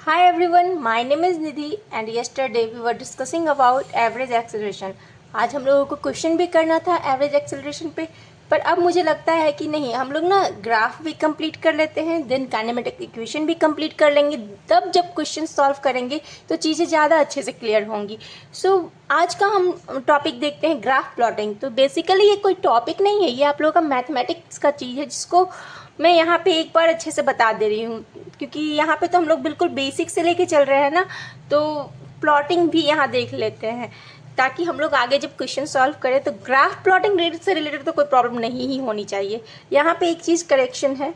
Hi everyone, my name is Nidhi and yesterday we were discussing about average acceleration. आज हम लोगों को question भी करना था एवरेज एक्सेलरेशन पे, पर अब मुझे लगता है कि नहीं, हम लोग ना ग्राफ भी कंप्लीट कर लेते हैं, देन काइनेमेटिक इक्वेशन भी कंप्लीट कर लेंगे, तब जब क्वेश्चन सॉल्व करेंगे तो चीज़ें ज़्यादा अच्छे से क्लियर होंगी। आज का हम टॉपिक देखते हैं ग्राफ प्लॉटिंग। तो बेसिकली ये कोई टॉपिक नहीं है, ये आप लोगों का मैथमेटिक्स का चीज़ है जिसको मैं यहाँ पे एक बार अच्छे से बता दे रही हूँ, क्योंकि यहाँ पे तो हम लोग बिल्कुल बेसिक से लेके चल रहे हैं ना, तो प्लॉटिंग भी यहाँ देख लेते हैं ताकि हम लोग आगे जब क्वेश्चन सॉल्व करें तो ग्राफ प्लॉटिंग से रिलेटेड तो कोई प्रॉब्लम नहीं ही होनी चाहिए। यहाँ पे एक चीज़ करेक्शन है,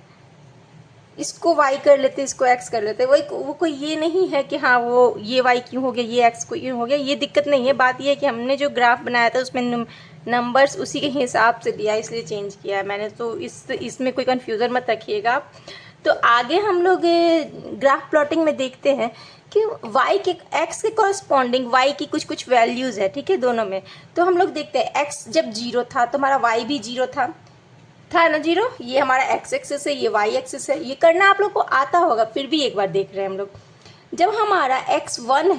इसको y कर लेते, इसको x कर लेते। वो कोई ये नहीं है कि हाँ वो ये y क्यों हो गया, ये x क्यों हो गया, ये दिक्कत नहीं है। बात ये है कि हमने जो ग्राफ बनाया था उसमें नंबर्स उसी के हिसाब से दिया, इसलिए चेंज किया है मैंने। तो इसमें कोई कन्फ्यूज़न मत रखिएगा आप। तो आगे हम लोग ग्राफ प्लॉटिंग में देखते हैं कि y के x के कॉरस्पॉन्डिंग y की कुछ कुछ वैल्यूज़ है, ठीक है, दोनों में। तो हम लोग देखते हैं x जब 0 था तो हमारा y भी 0 था ना 0। ये हमारा x एक्सिस है, ये y एक्सिस है। ये करना आप लोग को आता होगा, फिर भी एक बार देख रहे हैं हम लोग। जब हमारा x 1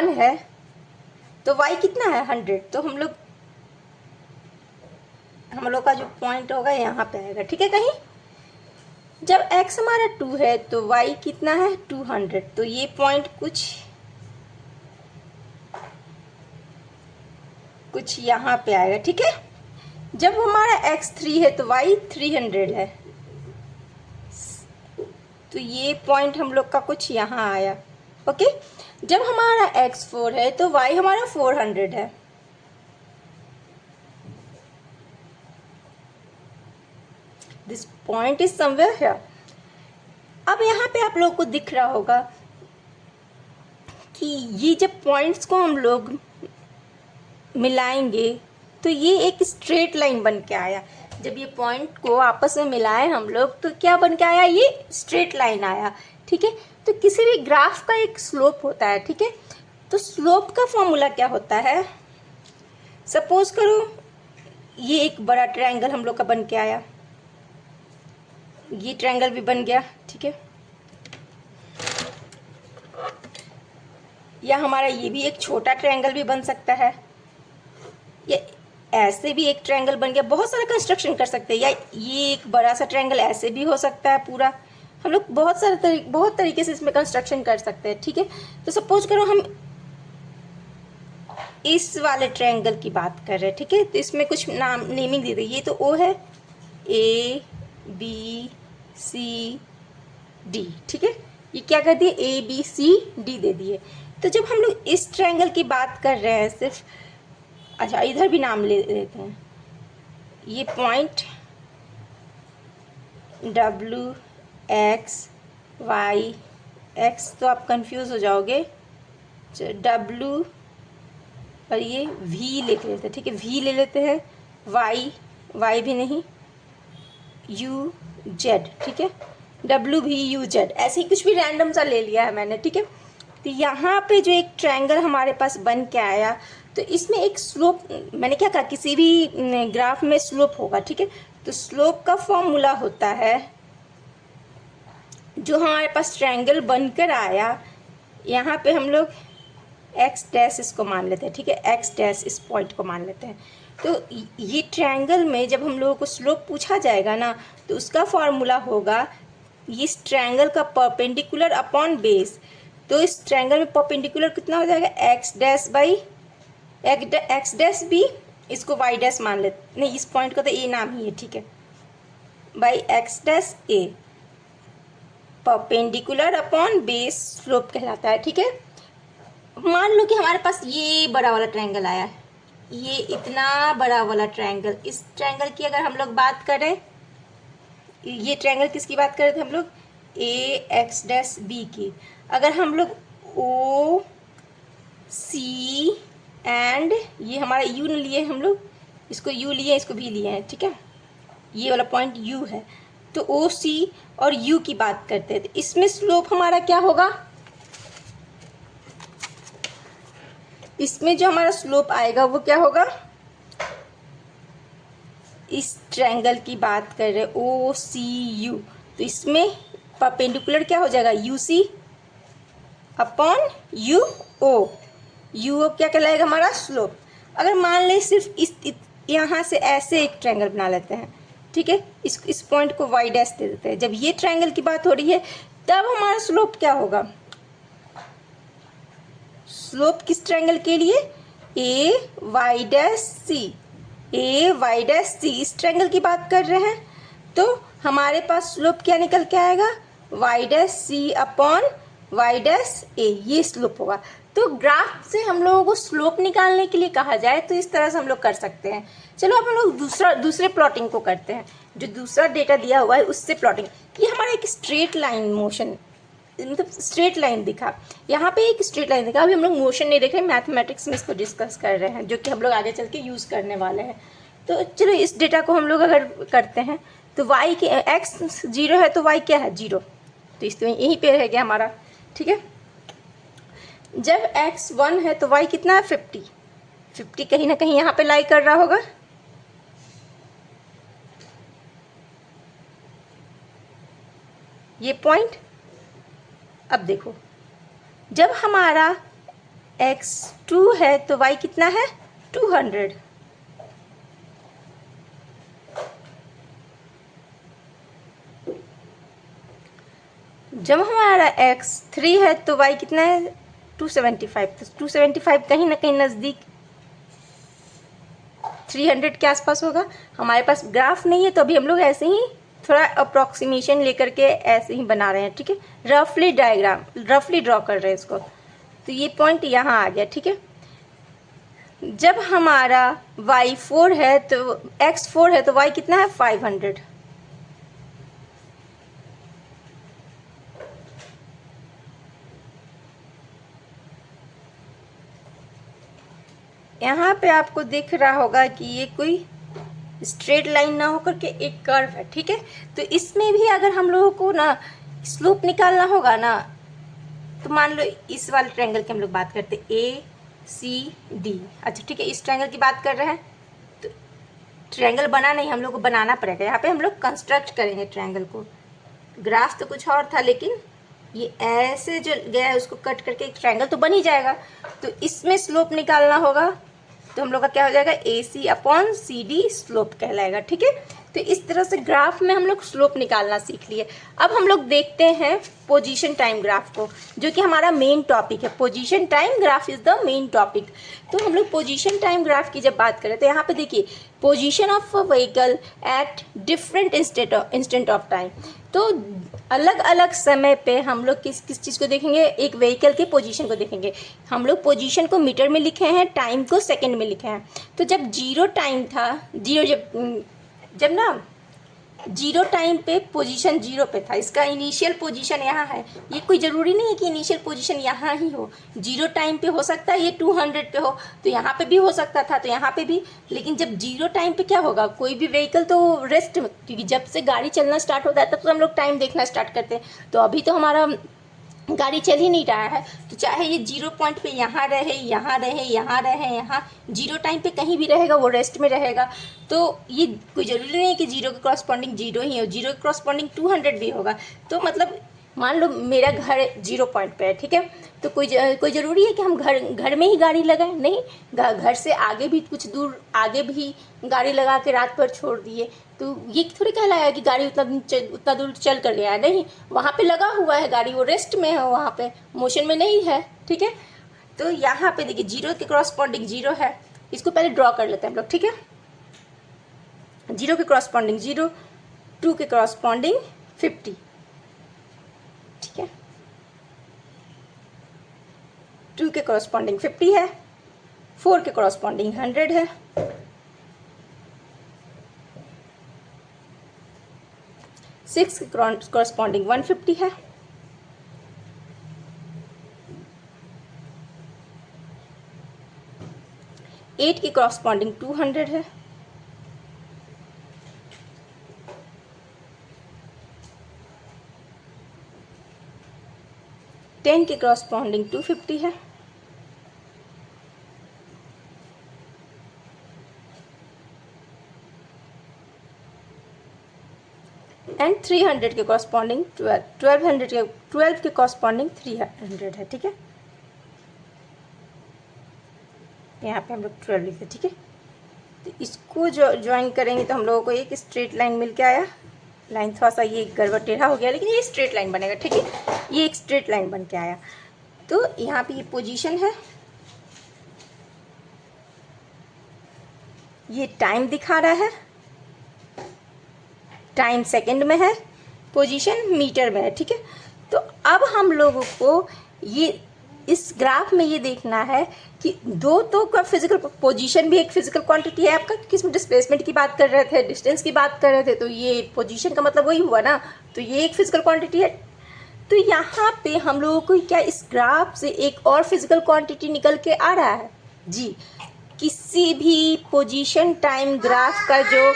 है, तो y कितना है 100। तो हम लोग का जो पॉइंट होगा यहाँ पे आएगा, ठीक है। कहीं जब x हमारा 2 है तो y कितना है 200। तो ये पॉइंट कुछ यहाँ पे आएगा, ठीक है। जब हमारा x 3 है तो y 300 है, तो ये पॉइंट हम लोग का कुछ यहाँ आया, ओके। जब हमारा x 4 है तो y हमारा 400 है। This point is somewhere here. अब यहाँ पे आप लोग को दिख रहा होगा कि ये जब पॉइंट्स को हम लोग मिलाएंगे तो ये एक स्ट्रेट लाइन बन के आया। जब ये पॉइंट को आपस में मिलाए हम लोग तो क्या बन के आया, ये स्ट्रेट लाइन आया, ठीक है। तो किसी भी ग्राफ का एक स्लोप होता है, ठीक है। तो स्लोप का फॉर्मूला क्या होता है, सपोज करो ये एक बड़ा ट्रायंगल हम लोग का बन के आया, ये ट्रायंगल भी बन गया, ठीक है। या हमारा ये भी एक छोटा ट्रायंगल भी बन सकता है, या ऐसे भी एक ट्रायंगल बन गया। बहुत सारा कंस्ट्रक्शन कर सकते हैं, या ये एक बड़ा सा ट्रायंगल ऐसे भी हो सकता है पूरा। हम लोग बहुत तरीके से इसमें कंस्ट्रक्शन कर सकते हैं, ठीक है। तो सपोज करो हम इस वाले ट्रायंगल की बात कर रहे हैं, ठीक है। तो इसमें कुछ नाम नेमिंग दे दी। ये तो ओ है, A B C D, ठीक है। ये क्या कर दिए, A B C D दे दिए। तो जब हम लोग इस ट्रायंगल की बात कर रहे हैं सिर्फ, अच्छा इधर भी नाम ले लेते हैं, ये point W X Y X, तो आप कंफ्यूज हो जाओगे। W और ये V लिख लेते हैं, ठीक है, V ले लेते हैं। Y भी नहीं, U Z, ठीक है, W V U Z, ऐसे ही कुछ भी रैंडम सा ले लिया है मैंने, ठीक है। तो यहाँ पे जो एक ट्रायंगल हमारे पास बन के आया, तो इसमें एक स्लोप, मैंने क्या कहा, किसी भी ग्राफ में स्लोप होगा, ठीक है। तो स्लोप का फॉर्मूला होता है, जो हमारे पास ट्रायंगल बनकर आया, यहाँ पे हम लोग एक्स डैश इसको मान लेते हैं, ठीक है, एक्स डैश इस पॉइंट को मान लेते हैं। तो ये ट्रायंगल में जब हम लोगों को स्लोप पूछा जाएगा ना, तो उसका फॉर्मूला होगा इस ट्रायंगल का परपेंडिकुलर अपॉन बेस। तो इस ट्रायंगल में परपेंडिकुलर कितना हो जाएगा, X dash by X dash B, इसको वाई डैश मान लेते, नहीं इस पॉइंट का तो ए नाम ही है, ठीक है, by X dash A, perpendicular upon base slope कहलाता है, ठीक है। मान लो कि हमारे पास ये बड़ा वाला ट्रायंगल आया है, ये इतना बड़ा वाला ट्रायंगल। इस ट्रायंगल की अगर हम लोग बात करें, ये ट्रायंगल किसकी बात कर रहे थे हम लोग, ए एक्स डैश बी की। अगर हम लोग ओ सी एंड ये हमारा यू ने लिए, हम लोग इसको यू लिए, इसको भी लिए हैं, ठीक है, ये वाला पॉइंट यू है। तो ओ सी और यू की बात करते हैं, तो इसमें स्लोप हमारा क्या होगा, इसमें जो हमारा स्लोप आएगा वो क्या होगा, इस ट्रायंगल की बात कर रहे हैं, ओ सी यू, तो इसमें परपेंडिकुलर क्या हो जाएगा, U C upon U O. U O क्या कहलाएगा हमारा, स्लोप। अगर मान लें सिर्फ इस यहाँ से ऐसे एक ट्रायंगल बना लेते हैं, ठीक है, इस पॉइंट को वाई डैश दे देते हैं, जब ये ट्रायंगल की बात हो रही है तब हमारा स्लोप क्या होगा, स्लोप किस ट्रायंगल के लिए, ए वाई डैश सी, ए वाई डैश सी, इस ट्रायंगल की बात कर रहे हैं, तो हमारे पास स्लोप क्या निकल के आएगा, Y dash C upon Y dash ए, ये स्लोप होगा। तो ग्राफ से हम लोगों को स्लोप निकालने के लिए कहा जाए तो इस तरह से हम लोग कर सकते हैं। चलो अब हम लोग दूसरे प्लॉटिंग को करते हैं, जो दूसरा डेटा दिया हुआ है उससे प्लॉटिंग। ये हमारा एक स्ट्रेट लाइन मोशन, मतलब स्ट्रेट लाइन दिखा, यहाँ पे एक स्ट्रेट लाइन दिखा। अभी हम लोग मोशन नहीं देख रहे, मैथमेटिक्स में इसको डिस्कस कर रहे हैं, जो कि हम लोग आगे चल के यूज़ करने वाले हैं। तो चलो इस डेटा को हम लोग अगर करते हैं तो y के x 0 है तो y क्या है, 0, तो इसमें यहीं पे रह गया हमारा, ठीक है। जब x 1 है तो y कितना है, 50, 50 कहीं ना कहीं यहाँ पे लाई कर रहा होगा, ये पॉइंट। अब देखो जब हमारा x 2 है तो y कितना है, 200, जब हमारा x 3 है तो y कितना है, 275, तो 275 कहीं ना कहीं नज़दीक 300 के आसपास होगा। हमारे पास ग्राफ नहीं है तो अभी हम लोग ऐसे ही थोड़ा अप्रॉक्सीमेशन लेकर के ऐसे ही बना रहे हैं, ठीक है, रफली डायग्राम, रफली ड्रॉ कर रहे हैं इसको। तो ये पॉइंट यहाँ आ गया, ठीक है। जब हमारा y 4 है तो x 4 है तो y कितना है, 500, यहाँ पे आपको दिख रहा होगा कि ये कोई स्ट्रेट लाइन ना होकर के एक कर्व है, ठीक है। तो इसमें भी अगर हम लोगों को ना स्लोप निकालना होगा ना, तो मान लो इस वाले ट्रायंगल की हम लोग बात करते हैं, ए सी डी, अच्छा ठीक है, इस ट्रायंगल की बात कर रहे हैं। तो ट्रायंगल बना नहीं, हम लोग को बनाना पड़ेगा, यहाँ पे हम लोग कंस्ट्रक्ट करेंगे ट्रायंगल को। ग्राफ तो कुछ और था, लेकिन ये ऐसे जो गया है उसको कट करके एक ट्रायंगल तो बन ही जाएगा। तो इसमें स्लोप निकालना होगा तो हम लोग का क्या हो जाएगा, ए सी अपॉन सी डी स्लोप कहलाएगा, ठीक है। तो इस तरह से ग्राफ में हम लोग स्लोप निकालना सीख लिए। अब हम लोग देखते हैं पोजीशन टाइम ग्राफ को, जो कि हमारा मेन टॉपिक है। Position time graph is the main topic. तो हम लोग पोजीशन टाइम ग्राफ की जब बात करें तो यहाँ पे देखिए, position of a vehicle at different instant of time. तो अलग अलग समय पे हम लोग किस किस चीज़ को देखेंगे, एक व्हीकल के पोजीशन को देखेंगे। हम लोग पोजीशन को मीटर में लिखे हैं, टाइम को सेकंड में लिखे हैं। तो जब जीरो टाइम था, जब ना जीरो टाइम पे पोजीशन जीरो पे था, इसका इनिशियल पोजीशन यहाँ है। ये कोई ज़रूरी नहीं है कि इनिशियल पोजीशन यहाँ ही हो, जीरो टाइम पे हो सकता है ये 200 पे हो, तो यहाँ पे भी हो सकता था, तो यहाँ पे भी। लेकिन जब जीरो टाइम पे क्या होगा, कोई भी व्हीकल तो रेस्ट, क्योंकि जब से गाड़ी चलना स्टार्ट होता है तब तो हम लोग टाइम देखना स्टार्ट करते हैं। तो अभी तो हमारा गाड़ी चल ही नहीं रहा है, तो चाहे ये जीरो पॉइंट पे यहाँ रहे, यहाँ रहे, यहाँ रहे, यहाँ जीरो टाइम पे कहीं भी रहेगा, वो रेस्ट में रहेगा। तो ये कोई ज़रूरी नहीं है कि जीरो के क्रॉसपॉन्डिंग जीरो ही हो, जीरो के क्रॉसपॉन्डिंग 200 भी होगा। तो मतलब मान लो मेरा घर जीरो पॉइंट पे है, ठीक है, तो कोई ज़रूरी है कि हम घर में ही गाड़ी लगाएं, नहीं, घर से आगे भी कुछ दूर आगे भी गाड़ी लगा के रात भर छोड़ दिए, तो ये थोड़ी कहलाएगा कि गाड़ी उतना दूर चल कर गया है, नहीं, वहाँ पे लगा हुआ है गाड़ी, वो रेस्ट में है, वहाँ पे मोशन में नहीं है, ठीक है। तो यहाँ पे देखिए जीरो के क्रॉसपॉन्डिंग जीरो है, इसको पहले ड्रॉ कर लेते हैं हम लोग, ठीक है। जीरो के क्रॉसपॉन्डिंग जीरो, 2 के क्रॉसपॉन्डिंग 50, ठीक है, 2 के क्रॉसपॉन्डिंग 50 है, 4 के क्रॉसपॉन्डिंग 100 है, 6 के क्रॉसपॉन्डिंग 150 है, 8 की क्रॉसपॉन्डिंग 200 है, 10 की क्रॉसपॉन्डिंग 250 है, एंड 300 के कॉरस्पॉन्डिंग 12 के कॉरस्पॉन्डिंग 300 है, ठीक है। यहाँ पे हम लोग 12 लिखते, ठीक है। तो इसको जो ज्वाइन करेंगे तो हम लोगों को एक स्ट्रेट लाइन मिल के आया। लाइन थोड़ा सा ये गड़बड़ टेढ़ा हो गया, लेकिन ये स्ट्रेट लाइन बनेगा, ठीक है। ये एक स्ट्रेट लाइन बन के आया। तो यहाँ पे ये पोजीशन है, ये टाइम दिखा रहा है, टाइम सेकंड में है, पोजीशन मीटर में है, ठीक है। तो अब हम लोगों को ये इस ग्राफ में ये देखना है कि दो तो का फिजिकल पोजीशन भी एक फिजिकल क्वांटिटी है आपका, क्योंकि इसमें डिस्प्लेसमेंट की बात कर रहे थे, डिस्टेंस की बात कर रहे थे, तो ये पोजीशन का मतलब वही हुआ ना, तो ये एक फिजिकल क्वांटिटी है। तो यहाँ पे हम लोगों को क्या इस ग्राफ से एक और फिजिकल क्वांटिटी निकल के आ रहा है जी। किसी भी पोजीशन टाइम ग्राफ का जो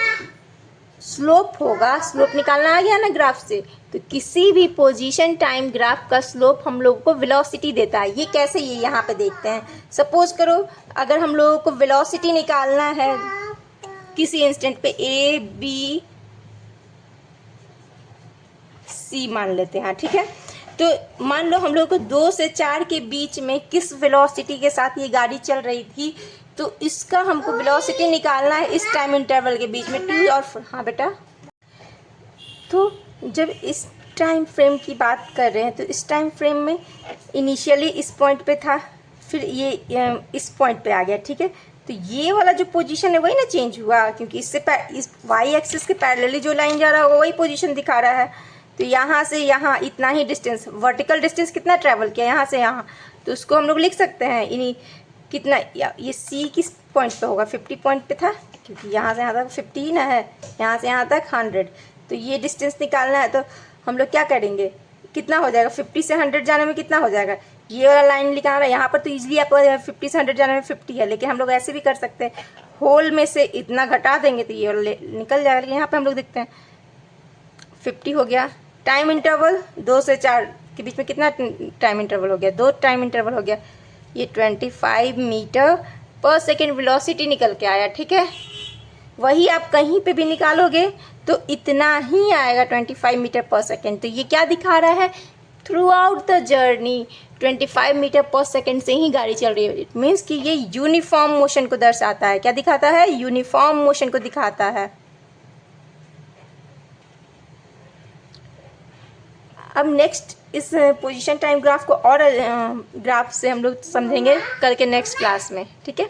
स्लोप होगा, स्लोप निकालना आ गया ना ग्राफ से, तो किसी भी पोजीशन टाइम ग्राफ का स्लोप हम लोगों को वेलोसिटी देता है। ये कैसे, ये यहाँ पे देखते हैं। सपोज करो अगर हम लोगों को वेलोसिटी निकालना है किसी इंस्टेंट पे ए बी सी मान लेते हैं, ठीक है। तो मान लो हम लोग को 2 से 4 के बीच में किस वेलोसिटी के साथ ये गाड़ी चल रही थी, तो इसका हमको वेलोसिटी निकालना है इस टाइम इंटरवल के बीच में 2 और 4। हाँ बेटा, तो जब इस टाइम फ्रेम की बात कर रहे हैं तो इस टाइम फ्रेम में इनिशियली इस पॉइंट पे था, फिर ये इस पॉइंट पे आ गया, ठीक है। तो ये वाला जो पोजीशन है वही ना चेंज हुआ, क्योंकि इससे इस वाई एक्सिस के पैरेलली जो लाइन जा रहा है वही पोजीशन दिखा रहा है। तो यहाँ से यहाँ इतना ही डिस्टेंस, वर्टिकल डिस्टेंस कितना ट्रैवल किया यहाँ से यहाँ, तो उसको हम लोग लिख सकते हैं इन्हीं कितना, ये सी किस पॉइंट पे होगा, 50 पॉइंट पे था, क्योंकि यहाँ से यहाँ तक 50 ही ना है, यहाँ से यहाँ तक 100। तो ये डिस्टेंस निकालना है तो हम लोग क्या करेंगे, कितना हो जाएगा 50 से 100 जाने में कितना हो जाएगा, ये वाला लाइन निकालना है। यहाँ पर तो ईजिली आपको 50 से 100 जाने में 50 है, लेकिन हम लोग ऐसे भी कर सकते हैं, होल में से इतना घटा देंगे तो ये वाला निकल जाएगा। लेकिन यहाँ पर हम लोग देखते हैं 50 हो गया। टाइम इंटरवल 2 से 4 के बीच में कितना टाइम इंटरवल हो गया, 2 टाइम इंटरवल हो गया। ये 25 मीटर पर सेकेंड वेलोसिटी निकल के आया, ठीक है। वही आप कहीं पे भी निकालोगे तो इतना ही आएगा, 25 मीटर पर सेकेंड। तो ये क्या दिखा रहा है, throughout the journey 25 metre पर सेकेंड से ही गाड़ी चल रही है। इट मीन्स कि ये यूनिफॉर्म मोशन को दर्शाता है। क्या दिखाता है, यूनिफॉर्म मोशन को दिखाता है। अब नेक्स्ट इस पोजीशन टाइम ग्राफ को और ग्राफ से हम लोग समझेंगे कल के नेक्स्ट क्लास में, ठीक है।